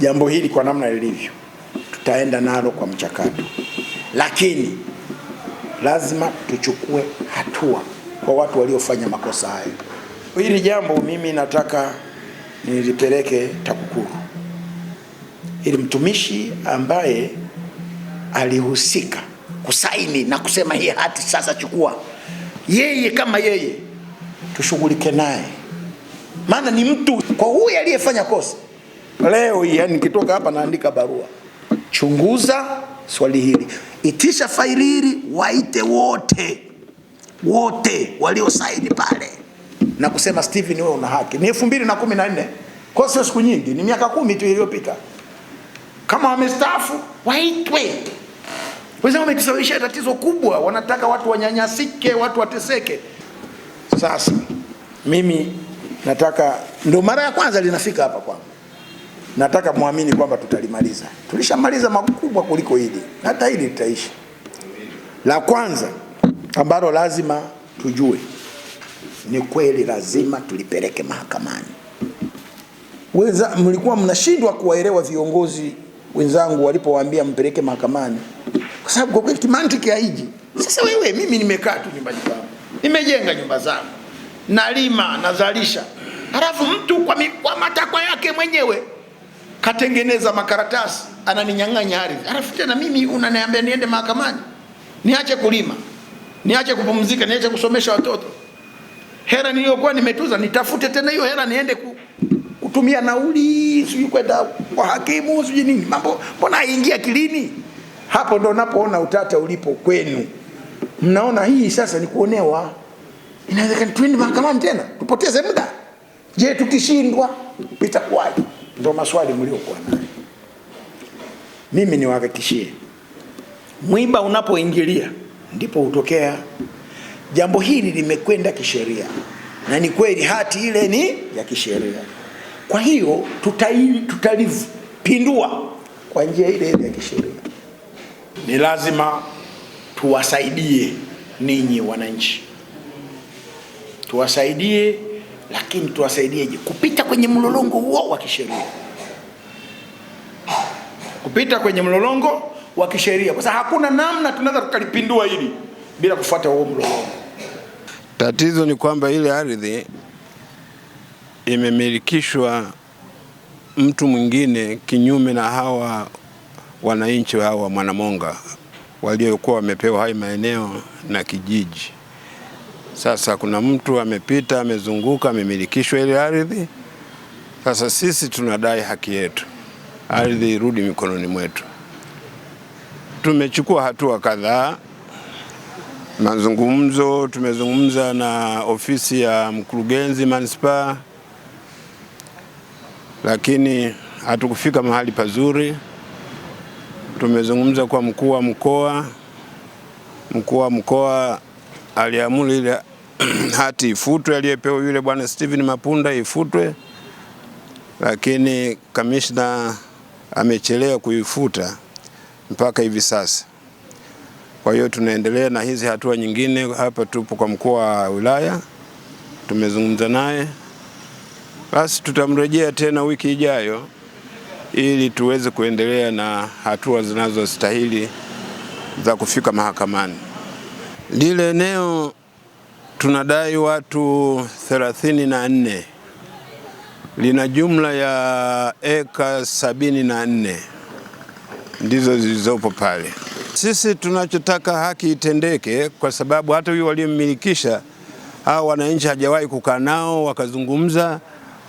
jambo hili kwa namna lilivyo tutaenda nalo kwa mchakato, lakini lazima tuchukue hatua kwa watu waliofanya makosa hayo. Hili jambo mimi nataka nilipeleke TAKUKURU ili mtumishi ambaye alihusika kusaini na kusema hii hati sasa chukua, yeye kama yeye tushughulike naye, maana ni mtu kwa huyu aliyefanya kosa. Leo hii yani nikitoka hapa naandika barua, chunguza swali hili, itisha faili hili, waite wote waliosaini pale na kusema Stephen wewe una haki. Ni 2014, kwa sio siku nyingi, ni miaka 10 tu iliyopita. Kama wamestaafu waitwe. Wenzao wametusababishia tatizo kubwa, wanataka watu wanyanyasike, watu wateseke. Sasa mimi nataka, ndio mara ya kwanza linafika hapa kwangu, nataka muamini kwamba tutalimaliza. Tulishamaliza makubwa kuliko hili, hata hili litaisha. La kwanza ambalo lazima tujue ni kweli, lazima tulipeleke mahakamani. Mlikuwa mnashindwa kuwaelewa viongozi wenzangu walipowaambia mpeleke mahakamani, kwa sababu kwa kweli kimantiki haiji. Sasa wewe, mimi nimekaa tu nyumbani kwangu, nimejenga nyumba zangu, nalima, nazalisha, halafu mtu kwa matakwa yake mwenyewe katengeneza makaratasi ananinyang'anya ardhi, halafu tena mimi unaniambia niende mahakamani? Niache kulima, niache kupumzika, niache kusomesha watoto? Hela niliyokuwa nimetuza nitafute tena hiyo hela niende kutumia nauli, sijui kwenda kwa hakimu, sijui nini? Mambo mbona haingia kilini? Hapo ndo napoona utata ulipo kwenu. Mnaona hii sasa ni kuonewa. Inawezekana tuende mahakamani tena tupoteze muda? Je, tukishindwa itakuwaje? Ndio maswali mliokuwa nayo. Mimi niwahakikishie, mwiba unapoingilia ndipo utokea. Jambo hili limekwenda kisheria, na ni kweli hati ile ni ya kisheria. Kwa hiyo tutalipindua kwa njia ile ya kisheria. Ni lazima tuwasaidie ninyi wananchi, tuwasaidie, lakini tuwasaidieje? Kupita kwenye mlolongo huo wa kisheria, kupita kwenye mlolongo wa kisheria, kwa sababu hakuna namna tunaweza tukalipindua hili bila kufuata huo mlolongo. Tatizo ni kwamba ile ardhi imemilikishwa mtu mwingine kinyume na hawa wananchi hawa Mwanamonga waliokuwa wamepewa hai maeneo na kijiji. Sasa kuna mtu amepita, amezunguka, amemilikishwa ile ardhi. Sasa sisi tunadai haki yetu, ardhi irudi mikononi mwetu. Tumechukua hatua kadhaa, mazungumzo, tumezungumza na ofisi ya mkurugenzi manispaa, lakini hatukufika mahali pazuri. Tumezungumza kwa mkuu wa mkoa. Mkuu wa mkoa aliamuru ile hati ifutwe, aliyepewa yule bwana Stephen Mapunda ifutwe, lakini kamishna amechelewa kuifuta mpaka hivi sasa. Kwa hiyo tunaendelea na hizi hatua nyingine. Hapa tupo kwa mkuu wa wilaya, tumezungumza naye, basi tutamrejea tena wiki ijayo ili tuweze kuendelea na hatua zinazostahili za kufika mahakamani. Lile eneo tunadai watu 34, lina jumla ya eka 74 ndizo zilizopo pale. Sisi tunachotaka haki itendeke, kwa sababu hata huyu waliyommilikisha hao wananchi hajawahi kukaa nao wakazungumza,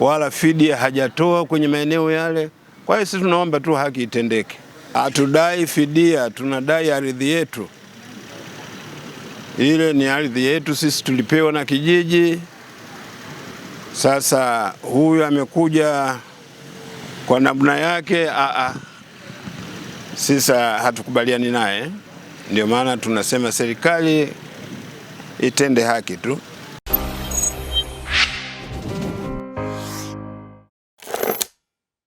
wala fidia hajatoa kwenye maeneo yale. Kwa hiyo sisi tunaomba tu haki itendeke. Hatudai fidia, tunadai ardhi yetu. Ile ni ardhi yetu, sisi tulipewa na kijiji. Sasa huyu amekuja kwa namna yake, sisi hatukubaliani naye. Ndio maana tunasema serikali itende haki tu.